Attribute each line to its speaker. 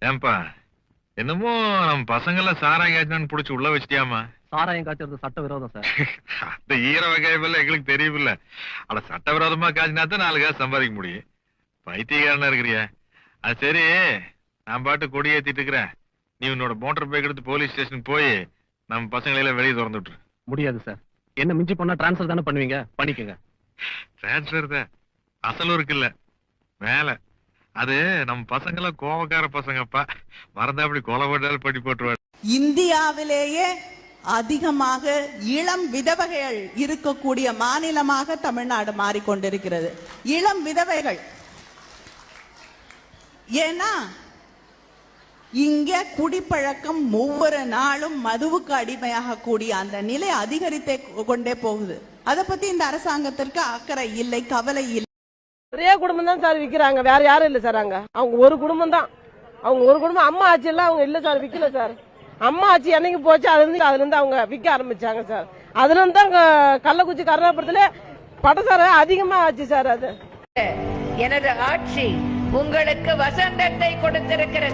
Speaker 1: ஏன்பா என்னமோ நம்ம பசங்கள சாராயம் காய்ச்சனு புடிச்சு உள்ள வச்சிட்டியாமா?
Speaker 2: சாராயம் காய்ச்சறது சட்டவிரோதம் சார்.
Speaker 1: அந்த ஈர வகையெல்லாம் எங்களுக்கு தெரியுமில்ல. அட சட்டவிரோதமா காய்ச்சினா தான் 4 காசு சம்பாதிக்க முடியும். பைத்தியக்காரனா இருக்கிறியா? அது சரி, நான் பாட்டு கொடி ஏத்திட்டு இருக்கிறேன். நீ உன்னோட மோட்டார் பைக் எடுத்து போலீஸ் ஸ்டேஷனுக்கு போய் நம்ம பசங்களை எல்லாம் வெளியே திறந்து விட்டுரு.
Speaker 2: முடியாது சார். என்ன மிஞ்சி பண்ணா டிரான்ஸ்ஃபர் தானே பண்ணுவீங்க, பண்ணிக்கங்க.
Speaker 1: டிரான்ஸ்ஃபர் தான் அசலும் இருக்குல்ல வேலை. அது நம்ம பசங்க எல்லாம் கோவக்கார பசங்கப்பா. மறந்தா அப்படி கொலை போட்டாலும் படி போட்டுருவாரு.
Speaker 3: இந்தியாவிலேயே அதிகமாக இளம் விதவைகள் இருக்கக்கூடிய மாநிலமாக தமிழ்நாடு மாறிக்கொண்டிருக்கிறது. இளம் விதவைகள். ஏன்னா இங்க குடிப்பழக்கம் ஒவ்வொரு நாளும் மதுவுக்கு அடிமையாக கூடிய அந்த நிலை அதிகரித்தே கொண்டே போகுது. அதை பத்தி இந்த அரசாங்கத்திற்கு அக்கறை இல்லை, கவலை இல்லை.
Speaker 4: ஒரே குடும்பம் தான் சார் விக்கிறாங்க, வேற யாரும் இல்ல சார். அவங்க ஒரு குடும்பம் தான். அவங்க ஒரு குடும்பம். அம்மா ஆட்சி எல்லாம் அவங்க இல்ல சார், விக்கல சார். அம்மா ஆட்சி என்னைக்கு போச்சு அதுல இருந்து அவங்க விற்க ஆரம்பிச்சாங்க சார். அதுல இருந்து தான் கள்ளக்குறிச்சி கருணாபுரத்துல படசார அதிகமா ஆச்சு சார். அது
Speaker 5: எனது ஆட்சி உங்களுக்கு வசந்தத்தை கொடுத்திருக்கிறது.